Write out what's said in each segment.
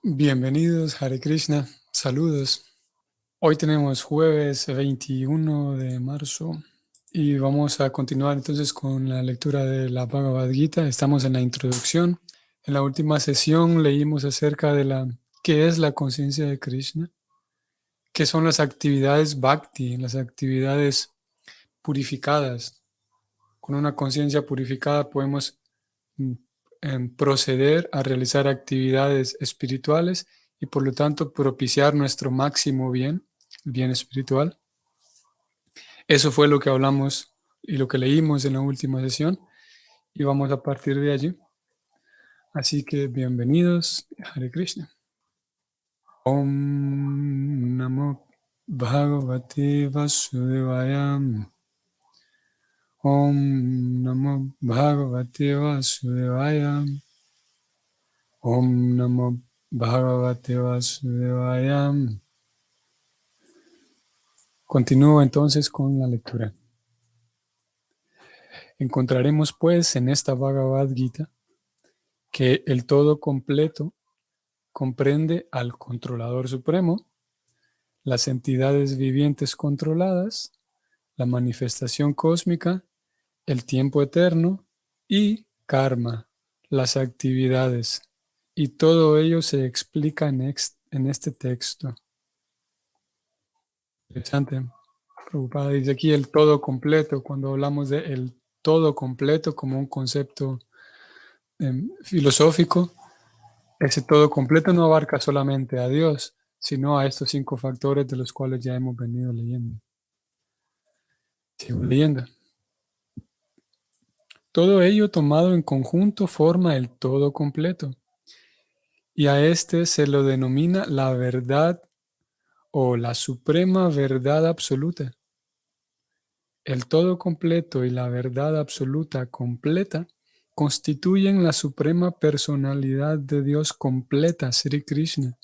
Bienvenidos, Hare Krishna, saludos. Hoy tenemos jueves 21 de marzo y vamos a continuar entonces con la lectura de la Bhagavad Gita. Estamos en la introducción. En la última sesión leímos acerca de qué es la conciencia de Krishna, qué son las actividades bhakti, las actividades purificadas. Con una conciencia purificada podemos mm, proceder a realizar actividades espirituales y por lo tanto propiciar nuestro máximo bien, el bien espiritual. Eso fue lo que hablamos y lo que leímos en la última sesión y vamos a partir de allí. Así que bienvenidos, Hare Krishna. Om Namo Bhagavate Vasudevaya. Om Namo Bhagavate Vasudevaya. Om Namo Bhagavate Vasudevaya. Continúo entonces con la lectura. Encontraremos pues en esta Bhagavad Gita que el todo completo comprende al controlador supremo, las entidades vivientes controladas, la manifestación cósmica, el tiempo eterno y karma, las actividades. Y todo ello se explica en este texto. Interesante. Prabhupada dice aquí el todo completo, cuando hablamos de el todo completo como un concepto filosófico, ese todo completo no abarca solamente a Dios, sino a estos 5 factores de los cuales ya hemos venido leyendo. Sigo leyendo. Todo ello tomado en conjunto forma el todo completo, y a este se lo denomina la verdad o la suprema verdad absoluta. El todo completo y la verdad absoluta completa constituyen la suprema personalidad de Dios completa, Sri Krishna.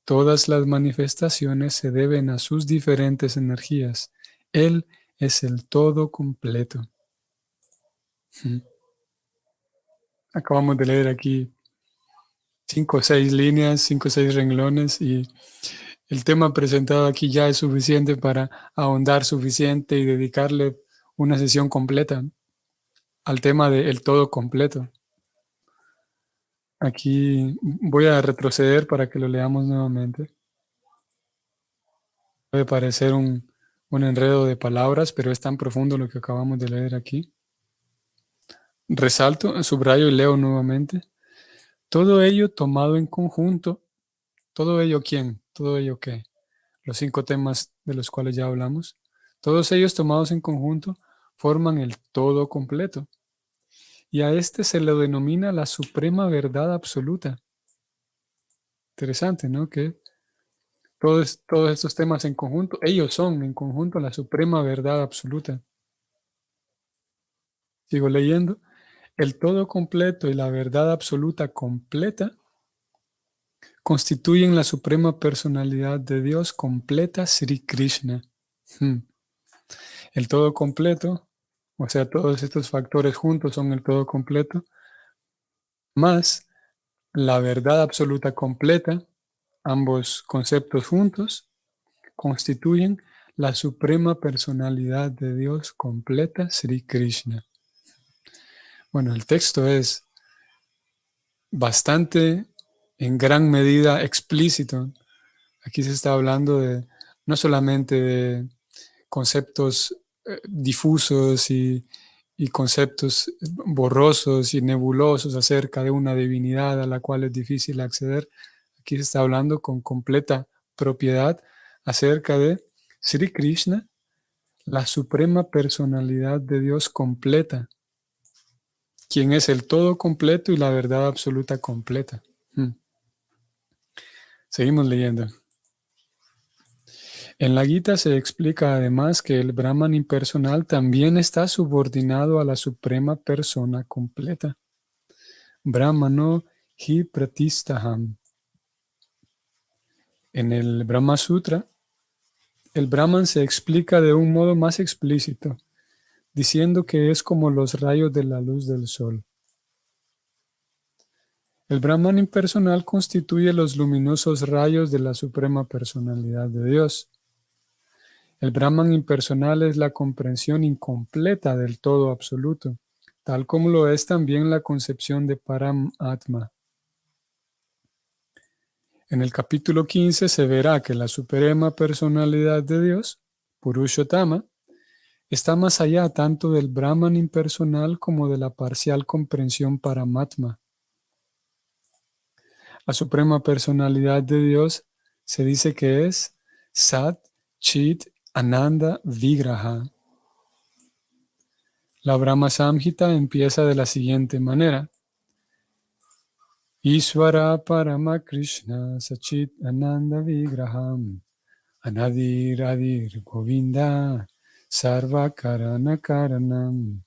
Todas las manifestaciones se deben a sus diferentes energías. Él es el todo completo. Acabamos de leer aquí 5 o 6 líneas, 5 o 6 renglones y el tema presentado aquí ya es suficiente para ahondar suficiente y dedicarle una sesión completa al tema del todo completo. Aquí voy a retroceder para que lo leamos nuevamente. Puede parecer un enredo de palabras, pero es tan profundo lo que acabamos de leer aquí. Resalto, subrayo y leo nuevamente. Todo ello tomado en conjunto. ¿Todo ello quién? ¿Todo ello qué? Los 5 temas de los cuales ya hablamos. Todos ellos tomados en conjunto forman el todo completo. Y a este se le denomina la suprema verdad absoluta. Interesante, ¿no? Que todos estos temas en conjunto, ellos son en conjunto la suprema verdad absoluta. Sigo leyendo. El todo completo y la verdad absoluta completa constituyen la suprema personalidad de Dios completa, Sri Krishna. El todo completo, o sea, todos estos factores juntos son el todo completo, más la verdad absoluta completa, ambos conceptos juntos, constituyen la suprema personalidad de Dios completa, Sri Krishna. Bueno, el texto es bastante, en gran medida, explícito. Aquí se está hablando no solamente de conceptos difusos y conceptos borrosos y nebulosos acerca de una divinidad a la cual es difícil acceder. Aquí se está hablando con completa propiedad acerca de Sri Krishna, la suprema personalidad de Dios completa, quien es el todo completo y la verdad absoluta completa. Seguimos leyendo. En la Gita se explica además que el Brahman impersonal también está subordinado a la suprema persona completa. Brahmano hi pratistaham. En el Brahma Sutra, el Brahman se explica de un modo más explícito, diciendo que es como los rayos de la luz del sol. El Brahman impersonal constituye los luminosos rayos de la suprema personalidad de Dios. El Brahman impersonal es la comprensión incompleta del todo absoluto, tal como lo es también la concepción de Paramatma. En el capítulo 15 se verá que la suprema personalidad de Dios, Purushottama, está más allá tanto del Brahman impersonal como de la parcial comprensión Paramatma. La suprema personalidad de Dios se dice que es Sat, Chit, Ananda, Vigraha. La Brahma Samhita empieza de la siguiente manera. Ishvara Parama Krishna Sachit Ananda Vigraham Anadir Adir Govinda Sarva Karana Karanam.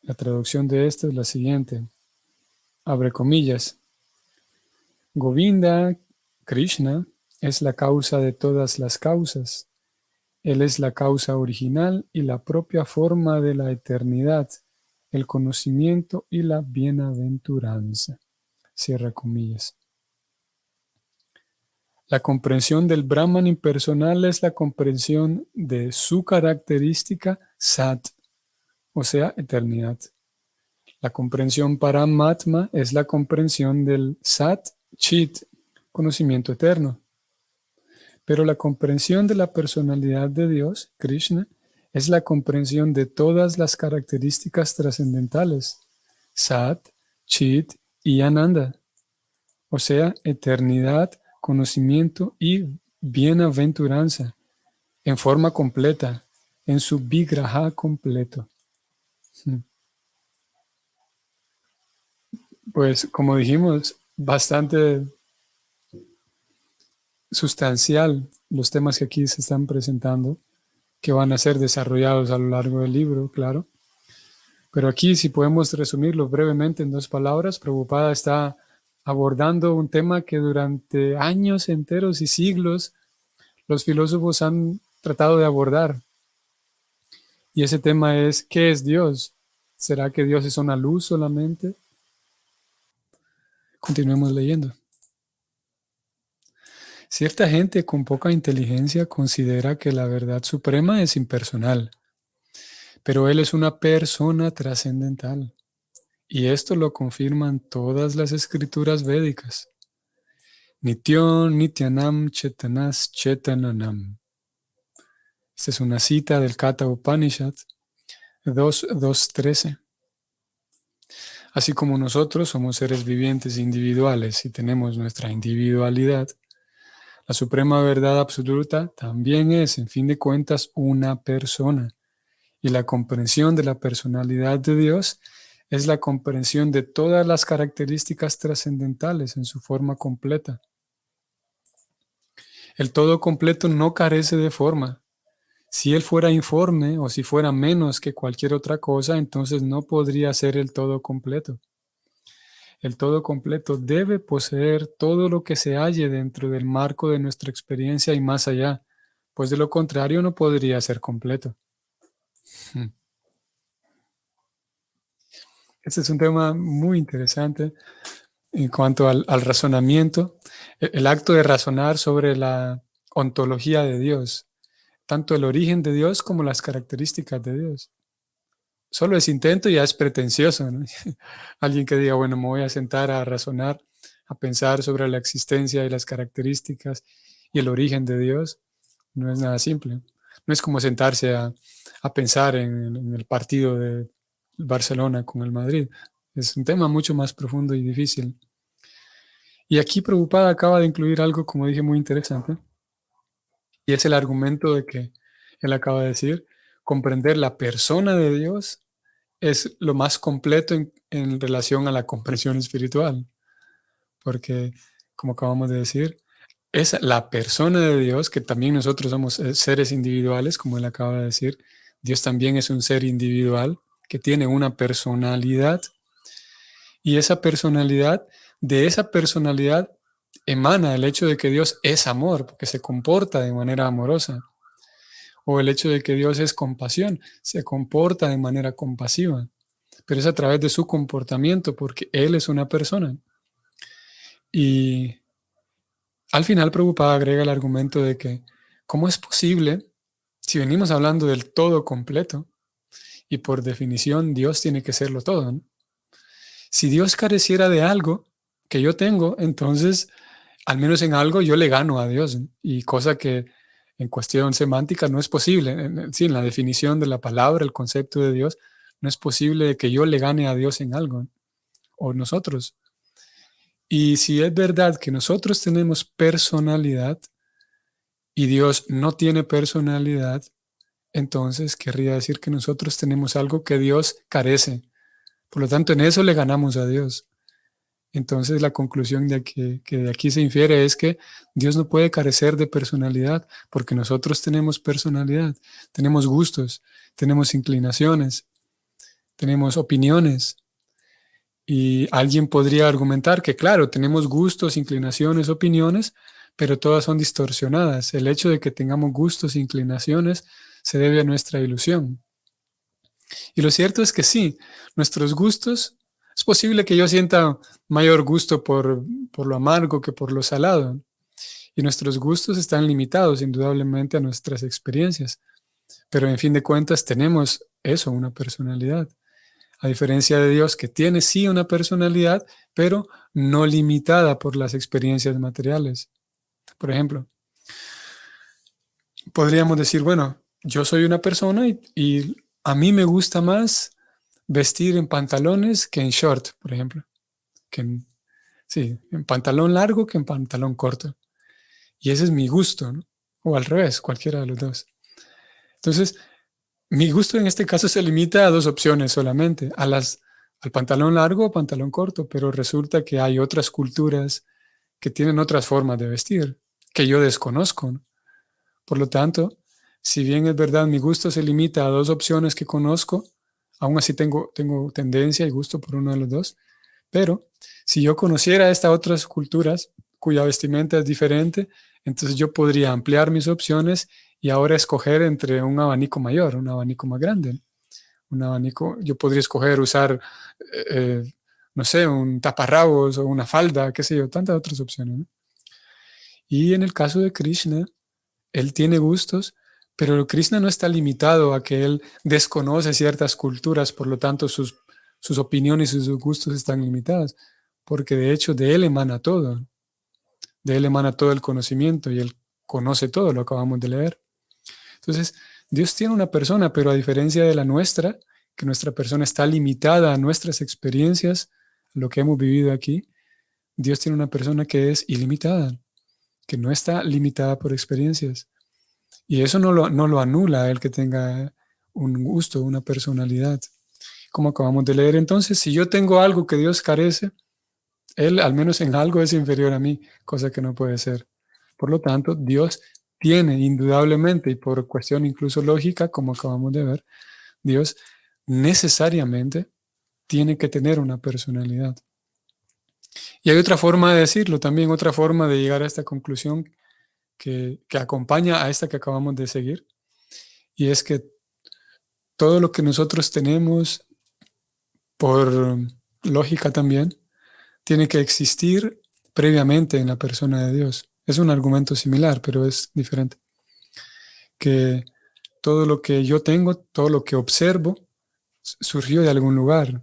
La traducción de esto es la siguiente. Abre comillas. Govinda, Krishna, es la causa de todas las causas. Él es la causa original y la propia forma de la eternidad, el conocimiento y la bienaventuranza. Cierra comillas. La comprensión del Brahman impersonal es la comprensión de su característica Sat, o sea, eternidad. La comprensión Paramatma es la comprensión del Sat Chit, conocimiento eterno. Pero la comprensión de la personalidad de Dios, Krishna, es la comprensión de todas las características trascendentales, Sat, Chit y Ananda, o sea, eternidad, conocimiento y bienaventuranza, en forma completa, en su vigraha completo. Pues como dijimos, bastante sustancial los temas que aquí se están presentando, que van a ser desarrollados a lo largo del libro, claro. Pero aquí, si podemos resumirlo brevemente en 2 palabras, Prabhupada está abordando un tema que durante años enteros y siglos los filósofos han tratado de abordar. Y ese tema es, ¿qué es Dios? ¿Será que Dios es una luz solamente? Continuemos leyendo. Cierta gente con poca inteligencia considera que la verdad suprema es impersonal, pero Él es una persona trascendental. Y esto lo confirman todas las escrituras védicas. Nityon Nityanam Chetanas Chetananam. Esta es una cita del Katha Upanishad 2.2.13. Así como nosotros somos seres vivientes individuales y tenemos nuestra individualidad, la suprema verdad absoluta también es, en fin de cuentas, una persona. Y la comprensión de la personalidad de Dios es la comprensión de todas las características trascendentales en su forma completa. El todo completo no carece de forma. Si él fuera informe o si fuera menos que cualquier otra cosa, entonces no podría ser el todo completo. El todo completo debe poseer todo lo que se halle dentro del marco de nuestra experiencia y más allá, pues de lo contrario no podría ser completo. Este es un tema muy interesante en cuanto al razonamiento, el acto de razonar sobre la ontología de Dios, tanto el origen de Dios como las características de Dios. Solo ese intento ya es pretencioso, ¿no? Alguien que diga, bueno, me voy a sentar a razonar, a pensar sobre la existencia y las características y el origen de Dios, no es nada simple. No es como sentarse a pensar en el partido de Barcelona con el Madrid. Es un tema mucho más profundo y difícil. Y aquí Prabhupada acaba de incluir algo, como dije, muy interesante, y es el argumento de que él acaba de decir, comprender la persona de Dios es lo más completo en relación a la comprensión espiritual, porque, como acabamos de decir, es la persona de Dios, que también nosotros somos seres individuales, como él acaba de decir. Dios también es un ser individual que tiene una personalidad, y de esa personalidad emana el hecho de que Dios es amor, porque se comporta de manera amorosa, o el hecho de que Dios es compasión, se comporta de manera compasiva. pero es a través de su comportamiento, porque Él es una persona. Y al final Prabhupada agrega el argumento de que, ¿cómo es posible, si venimos hablando del todo completo, y por definición Dios tiene que serlo todo, ¿no? Si Dios careciera de algo que yo tengo, entonces, al menos en algo, yo le gano a Dios, ¿no? Y cosa que en cuestión semántica no es posible. Sí, en la definición de la palabra, el concepto de Dios, no es posible que yo le gane a Dios en algo, ¿no? O nosotros. Y si es verdad que nosotros tenemos personalidad y Dios no tiene personalidad, entonces querría decir que nosotros tenemos algo que Dios carece. Por lo tanto, en eso le ganamos a Dios. Entonces, la conclusión que de aquí se infiere es que Dios no puede carecer de personalidad, porque nosotros tenemos personalidad, tenemos gustos, tenemos inclinaciones, tenemos opiniones. Y alguien podría argumentar que, claro, tenemos gustos, inclinaciones, opiniones, pero todas son distorsionadas. El hecho de que tengamos gustos e inclinaciones se debe a nuestra ilusión. Y lo cierto es que sí, nuestros gustos, es posible que yo sienta mayor gusto por lo amargo que por lo salado. Y nuestros gustos están limitados indudablemente a nuestras experiencias. Pero en fin de cuentas tenemos eso, una personalidad. A diferencia de Dios, que tiene sí una personalidad, pero no limitada por las experiencias materiales. Por ejemplo, podríamos decir, bueno, yo soy una persona y a mí me gusta más vestir en pantalones que en short, por ejemplo. Sí, en pantalón largo que en pantalón corto. Y ese es mi gusto, ¿no? O al revés, cualquiera de los dos. Entonces, mi gusto en este caso se limita a dos opciones solamente, al pantalón largo o pantalón corto, pero resulta que hay otras culturas que tienen otras formas de vestir que yo desconozco, ¿no? Por lo tanto, si bien es verdad mi gusto se limita a dos opciones que conozco, aún así tengo tendencia y gusto por uno de los dos, pero si yo conociera estas otras culturas cuya vestimenta es diferente, entonces yo podría ampliar mis opciones y ahora escoger entre un abanico mayor, un abanico más grande. Un abanico, yo podría escoger usar, eh, no sé, un taparrabos o una falda, qué sé yo, tantas otras opciones, ¿no? Y en el caso de Krishna, él tiene gustos, pero Krishna no está limitado a que él desconoce ciertas culturas, por lo tanto sus opiniones y sus gustos están limitados, porque de hecho de él emana todo el conocimiento y él conoce todo, lo acabamos de leer. Entonces, Dios tiene una persona, pero a diferencia de la nuestra, que nuestra persona está limitada a nuestras experiencias, lo que hemos vivido aquí, Dios tiene una persona que es ilimitada, que no está limitada por experiencias. Y eso no lo anula a él que tenga un gusto, una personalidad. Como acabamos de leer, entonces, si yo tengo algo que Dios carece, él al menos en algo es inferior a mí, cosa que no puede ser. Por lo tanto, Dios tiene indudablemente, y por cuestión incluso lógica, como acabamos de ver, Dios necesariamente tiene que tener una personalidad. Y hay otra forma de decirlo, también otra forma de llegar a esta conclusión que acompaña a esta que acabamos de seguir, y es que todo lo que nosotros tenemos, por lógica también, tiene que existir previamente en la persona de Dios. Es un argumento similar, pero es diferente. Que todo lo que yo tengo, todo lo que observo, surgió de algún lugar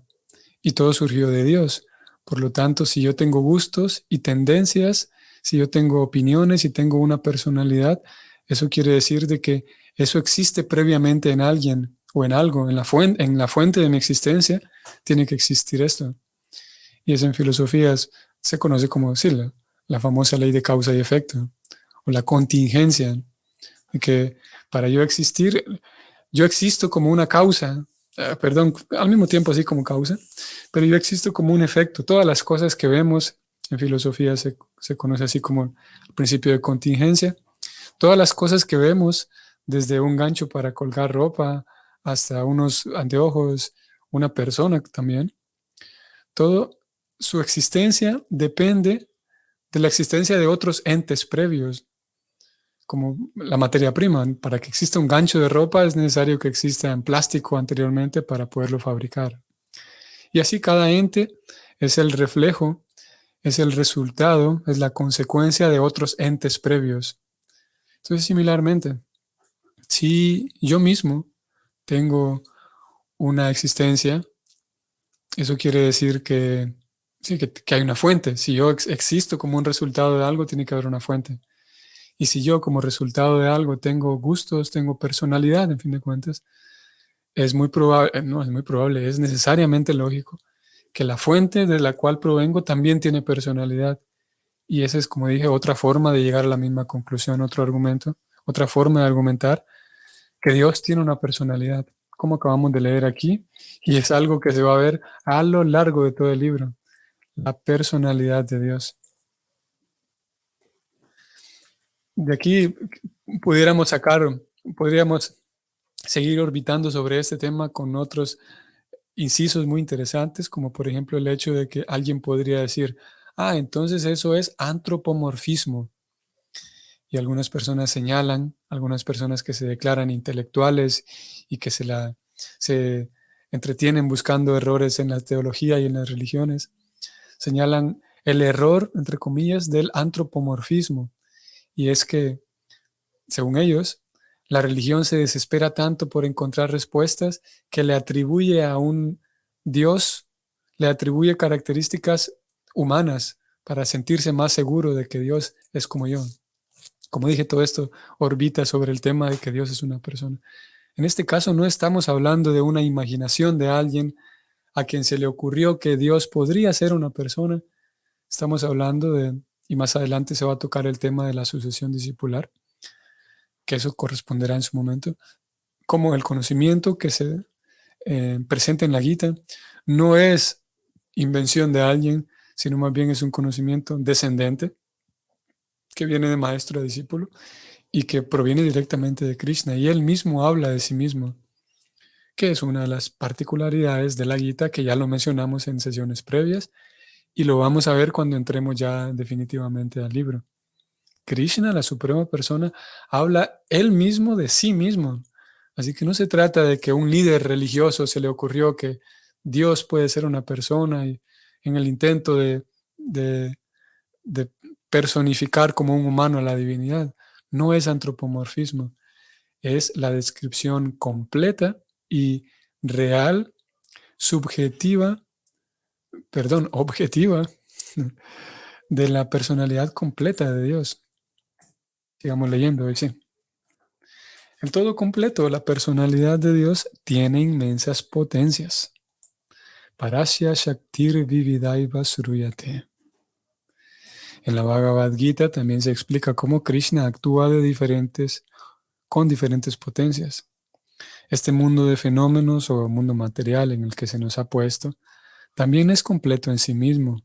y todo surgió de Dios. Por lo tanto, si yo tengo gustos y tendencias, si yo tengo opiniones y tengo una personalidad, eso quiere decir de que eso existe previamente en alguien o en algo, en la fuente de mi existencia, tiene que existir esto. Y eso en filosofías se conoce como, sí, la famosa ley de causa y efecto, o la contingencia, que para yo existir, yo existo como una causa, perdón, al mismo tiempo así como causa, pero yo existo como un efecto. Todas las cosas que vemos en filosofía se conoce así como el principio de contingencia. Todas las cosas que vemos, desde un gancho para colgar ropa hasta unos anteojos, una persona también, todo su existencia depende de la existencia de otros entes previos, como la materia prima. Para que exista un gancho de ropa es necesario que exista en plástico anteriormente para poderlo fabricar. Y así cada ente es el reflejo, es el resultado, es la consecuencia de otros entes previos. Entonces, similarmente, si yo mismo tengo una existencia, eso quiere decir que, sí, que hay una fuente. Si yo existo como un resultado de algo, tiene que haber una fuente. Y si yo como resultado de algo tengo gustos, tengo personalidad, en fin de cuentas, es muy probable, no es muy probable, es necesariamente lógico que la fuente de la cual provengo también tiene personalidad. Y esa es, como dije, otra forma de llegar a la misma conclusión, otro argumento, otra forma de argumentar que Dios tiene una personalidad, como acabamos de leer aquí, y es algo que se va a ver a lo largo de todo el libro, la personalidad de Dios. De aquí podríamos seguir orbitando sobre este tema con otros incisos muy interesantes, como por ejemplo el hecho de que alguien podría decir, entonces eso es antropomorfismo. Y algunas personas señalan, algunas personas que se declaran intelectuales y que se entretienen buscando errores en la teología y en las religiones, señalan el error, entre comillas, del antropomorfismo. Y es que, según ellos, la religión se desespera tanto por encontrar respuestas que le atribuye a un Dios, le atribuye características humanas para sentirse más seguro de que Dios es como yo. Como dije, todo esto orbita sobre el tema de que Dios es una persona. En este caso no estamos hablando de una imaginación de alguien a quien se le ocurrió que Dios podría ser una persona. Estamos hablando de, y más adelante se va a tocar el tema de la sucesión discipular, que eso corresponderá en su momento, como el conocimiento que se presenta en la Gita no es invención de alguien, sino más bien es un conocimiento descendente que viene de maestro a discípulo y que proviene directamente de Krishna. Y él mismo habla de sí mismo, que es una de las particularidades de la Gita que ya lo mencionamos en sesiones previas y lo vamos a ver cuando entremos ya definitivamente al libro. Krishna, la suprema persona, habla él mismo de sí mismo. Así que no se trata de que un líder religioso se le ocurrió que Dios puede ser una persona y en el intento de, de personificar como un humano a la divinidad. No es antropomorfismo, es la descripción completa y real, objetiva de la personalidad completa de Dios. Sigamos leyendo, dice. El todo completo, la personalidad de Dios tiene inmensas potencias. Parasya Shaktir Vividaiva Suruyate. En la Bhagavad Gita también se explica cómo Krishna actúa con diferentes potencias. Este mundo de fenómenos o mundo material en el que se nos ha puesto también es completo en sí mismo,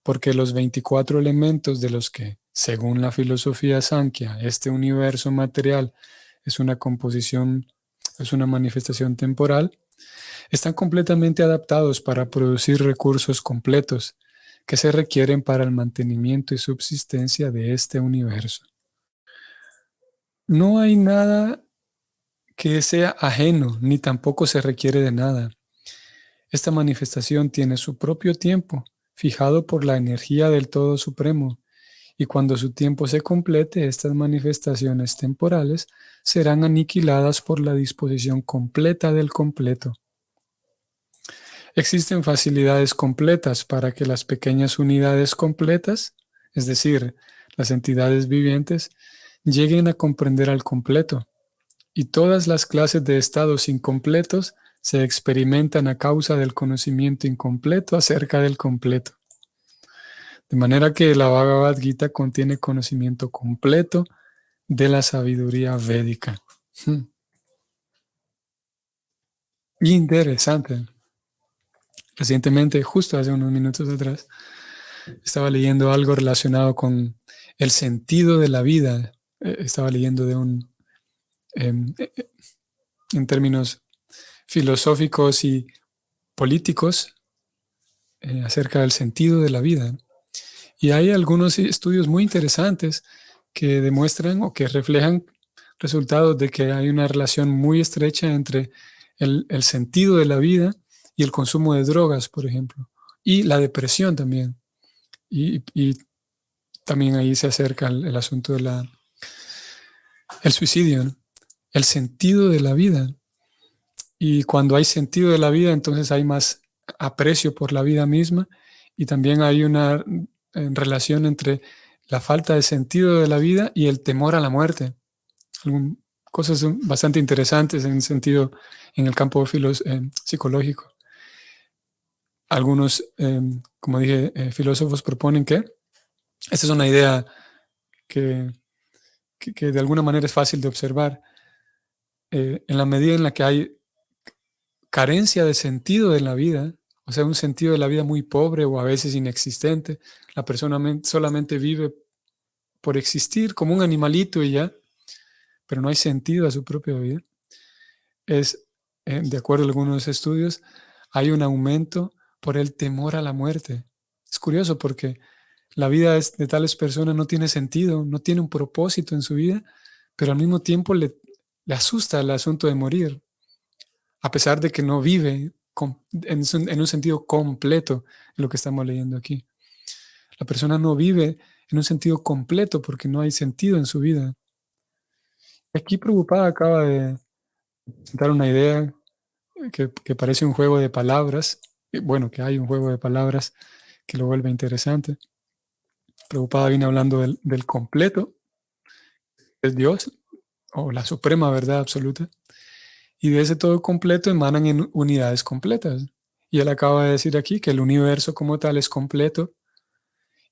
porque los 24 elementos de los que, según la filosofía Sankhya, este universo material es una composición, es una manifestación temporal, están completamente adaptados para producir recursos completos que se requieren para el mantenimiento y subsistencia de este universo. No hay nada que sea ajeno, ni tampoco se requiere de nada. Esta manifestación tiene su propio tiempo, fijado por la energía del Todo Supremo, y cuando su tiempo se complete, estas manifestaciones temporales serán aniquiladas por la disposición completa del completo. Existen facilidades completas para que las pequeñas unidades completas, es decir, las entidades vivientes, lleguen a comprender al completo, y todas las clases de estados incompletos se experimentan a causa del conocimiento incompleto acerca del completo. De manera que la Bhagavad Gita contiene conocimiento completo de la sabiduría védica. Interesante. Recientemente, justo hace unos minutos atrás, estaba leyendo algo relacionado con el sentido de la vida. Estaba leyendo en términos filosóficos y políticos acerca del sentido de la vida. Y hay algunos estudios muy interesantes que demuestran o que reflejan resultados de que hay una relación muy estrecha entre el sentido de la vida y el consumo de drogas, por ejemplo, y la depresión también. Y también ahí se acerca el asunto de el suicidio, ¿no? El sentido de la vida. Y cuando hay sentido de la vida, entonces hay más aprecio por la vida misma y también hay una relación entre la falta de sentido de la vida y el temor a la muerte. Cosas bastante interesantes en sentido en el campo psicológico. Algunos, como dije, filósofos proponen que esta es una idea que, que de alguna manera es fácil de observar. En la medida en la que hay carencia de sentido en la vida, o sea, un sentido de la vida muy pobre o a veces inexistente, la persona solamente vive por existir como un animalito y ya, pero no hay sentido a su propia vida. De acuerdo a algunos estudios, hay un aumento por el temor a la muerte. Es curioso porque la vida de tales personas no tiene sentido, no tiene un propósito en su vida, pero al mismo tiempo le asusta el asunto de morir, a pesar de que no vive en un sentido completo en lo que estamos leyendo aquí. La persona no vive en un sentido completo porque no hay sentido en su vida. Aquí Prabhupada acaba de dar una idea que parece un juego de palabras, bueno, que hay un juego de palabras que lo vuelve interesante. Prabhupada viene hablando del completo, es Dios, o la suprema verdad absoluta, y de ese todo completo emanan en unidades completas. Y él acaba de decir aquí que el universo como tal es completo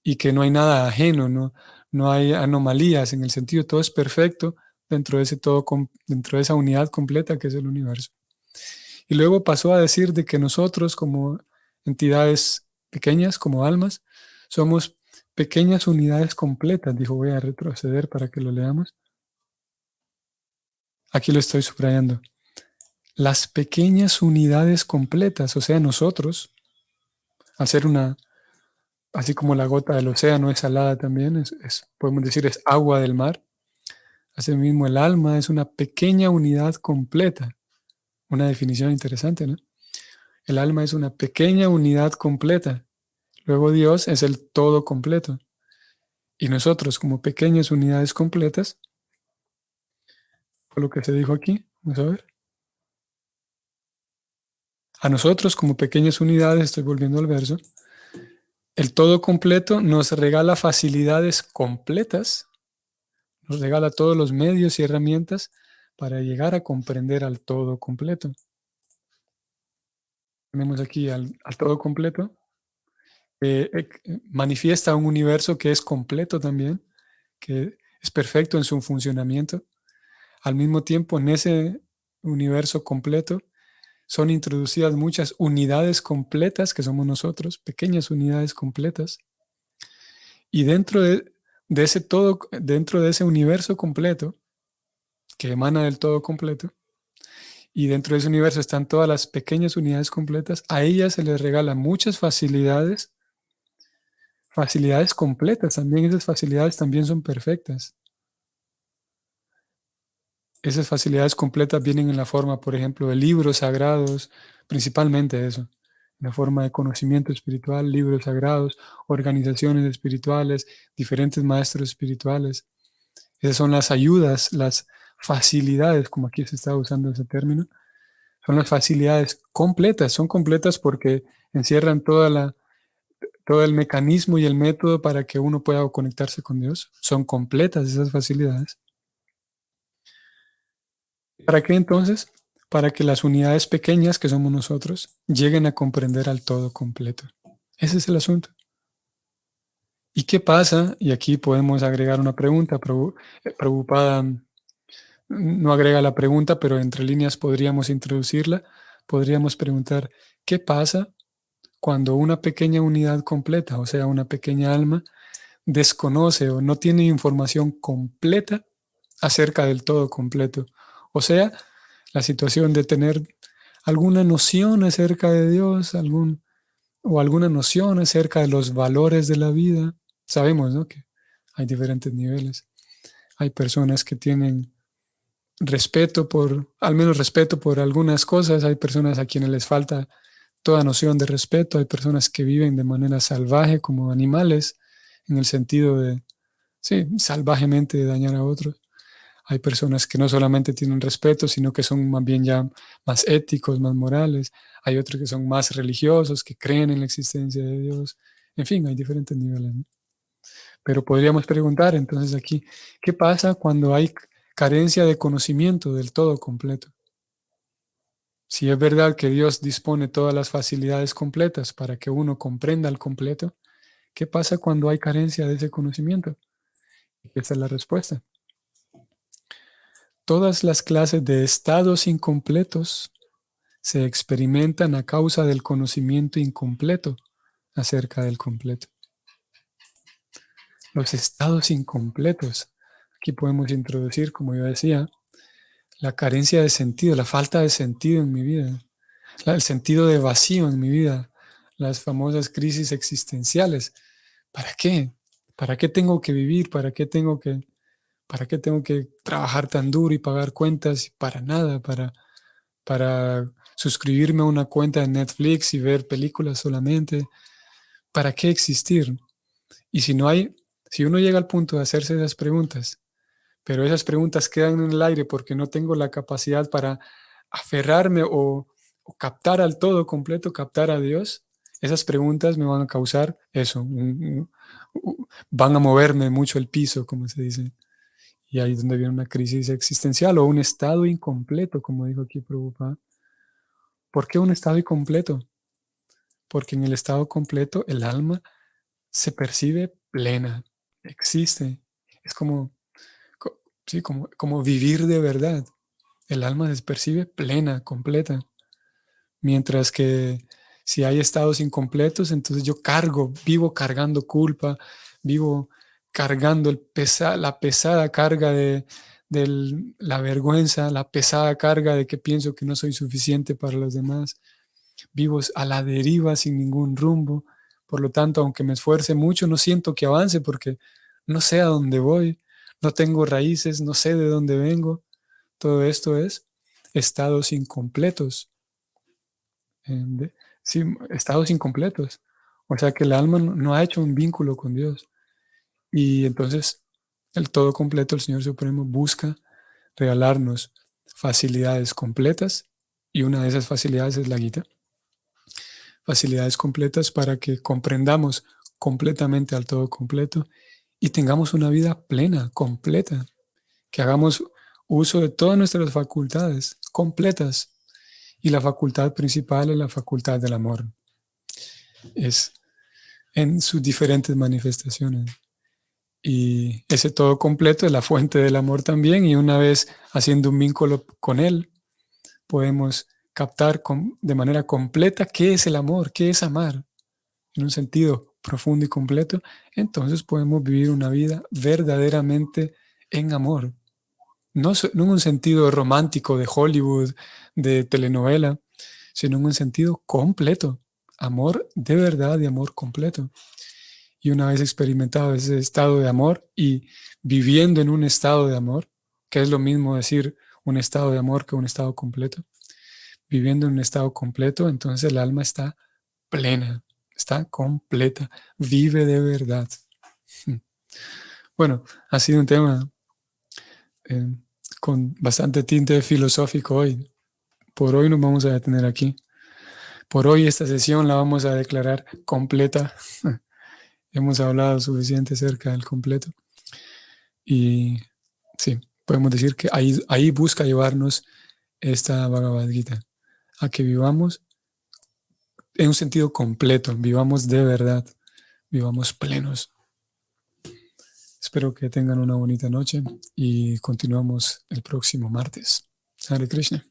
y que no hay nada ajeno, no hay anomalías en el sentido, todo es perfecto dentro de ese todo, dentro de esa unidad completa que es el universo. Y luego pasó a decir de que nosotros como entidades pequeñas, como almas, somos pequeñas unidades completas. Dijo, voy a retroceder para que lo leamos. Aquí lo estoy subrayando. Las pequeñas unidades completas, o sea, nosotros, al ser así como la gota del océano es salada también, podemos decir es agua del mar, asimismo el alma es una pequeña unidad completa. Una definición interesante, ¿no? El alma es una pequeña unidad completa. Luego Dios es el todo completo. Y nosotros como pequeñas unidades completas, por lo que se dijo aquí, vamos a ver. A nosotros como pequeñas unidades, estoy volviendo al verso, el todo completo nos regala facilidades completas, nos regala todos los medios y herramientas para llegar a comprender al todo completo. Tenemos aquí al todo completo, manifiesta un universo que es completo también, que es perfecto en su funcionamiento. Al mismo tiempo, en ese universo completo, son introducidas muchas unidades completas que somos nosotros, pequeñas unidades completas. Y de ese todo, dentro de ese universo completo, que emana del todo completo, y dentro de ese universo están todas las pequeñas unidades completas, a ellas se les regalan muchas facilidades completas también. Esas facilidades también son perfectas. Esas facilidades completas vienen en la forma, por ejemplo, de libros sagrados, principalmente eso, en la forma de conocimiento espiritual, libros sagrados, organizaciones espirituales, diferentes maestros espirituales. Esas son las ayudas, las facilidades, como aquí se está usando ese término, son las facilidades completas, son completas porque encierran todo el mecanismo y el método para que uno pueda conectarse con Dios. Son completas esas facilidades. ¿Para qué entonces? Para que las unidades pequeñas que somos nosotros lleguen a comprender al todo completo. Ese es el asunto. ¿Y qué pasa? Y aquí podemos agregar una pregunta. Prabhupada no agrega la pregunta, pero entre líneas podríamos introducirla. Podríamos preguntar, ¿qué pasa cuando una pequeña unidad completa, o sea, una pequeña alma, desconoce o no tiene información completa acerca del todo completo? O sea, la situación de tener alguna noción acerca de Dios, o alguna noción acerca de los valores de la vida. Sabemos, ¿no?, que hay diferentes niveles. Hay personas que tienen al menos respeto por algunas cosas. Hay personas a quienes les falta toda noción de respeto. Hay personas que viven de manera salvaje como animales, en el sentido de, sí, salvajemente dañar a otros. Hay personas que no solamente tienen respeto, sino que son más bien ya más éticos, más morales. Hay otros que son más religiosos, que creen en la existencia de Dios. En fin, hay diferentes niveles, ¿no? Pero podríamos preguntar entonces aquí, ¿qué pasa cuando hay carencia de conocimiento del todo completo? Si es verdad que Dios dispone todas las facilidades completas para que uno comprenda al completo, ¿qué pasa cuando hay carencia de ese conocimiento? Esta es la respuesta. Todas las clases de estados incompletos se experimentan a causa del conocimiento incompleto acerca del completo. Los estados incompletos. Aquí podemos introducir, como yo decía, la carencia de sentido, la falta de sentido en mi vida, el sentido de vacío en mi vida, las famosas crisis existenciales. ¿Para qué? ¿Para qué tengo que vivir? ¿Para qué tengo que trabajar tan duro y pagar cuentas? Para nada, para suscribirme a una cuenta de Netflix y ver películas solamente. ¿Para qué existir? Y si uno llega al punto de hacerse esas preguntas, pero esas preguntas quedan en el aire porque no tengo la capacidad para aferrarme o captar al todo completo, captar a Dios, esas preguntas me van a causar eso, van a moverme mucho el piso, como se dice. Y ahí es donde viene una crisis existencial o un estado incompleto, como dijo aquí Prabhupada. ¿Por qué un estado incompleto? Porque en el estado completo el alma se percibe plena, existe. Es sí, como vivir de verdad. El alma se percibe plena, completa. Mientras que si hay estados incompletos, entonces yo vivo cargando culpa, vivo cargando la pesada carga de la vergüenza, la pesada carga de que pienso que no soy suficiente para los demás. Vivo a la deriva sin ningún rumbo. Por lo tanto, aunque me esfuerce mucho, no siento que avance porque no sé a dónde voy, no tengo raíces, no sé de dónde vengo. Todo esto es estados incompletos. Sí, estados incompletos. O sea que el alma no ha hecho un vínculo con Dios. Y entonces el todo completo, el Señor Supremo, busca regalarnos facilidades completas. Y una de esas facilidades es la Gita. Facilidades completas para que comprendamos completamente al todo completo y tengamos una vida plena, completa, que hagamos uso de todas nuestras facultades completas. Y la facultad principal es la facultad del amor. Es en sus diferentes manifestaciones. Y ese todo completo es la fuente del amor también. Y una vez haciendo un vínculo con él, podemos captar de manera completa qué es el amor, qué es amar, en un sentido profundo y completo. Entonces podemos vivir una vida verdaderamente en amor. No en un sentido romántico de Hollywood, de telenovela, sino en un sentido completo. Amor de verdad y amor completo. Y una vez experimentado ese estado de amor y viviendo en un estado de amor, que es lo mismo decir un estado de amor que un estado completo, viviendo en un estado completo, entonces el alma está plena, está completa, vive de verdad. Bueno, ha sido un tema eh, con bastante tinte filosófico hoy. Por hoy nos vamos a detener aquí. Por hoy esta sesión la vamos a declarar completa. Hemos hablado suficiente acerca del completo. Y sí, podemos decir que ahí busca llevarnos esta Bhagavad Gita, a que vivamos en un sentido completo, vivamos de verdad, vivamos plenos. Espero que tengan una bonita noche y continuamos el próximo martes. Hare Krishna.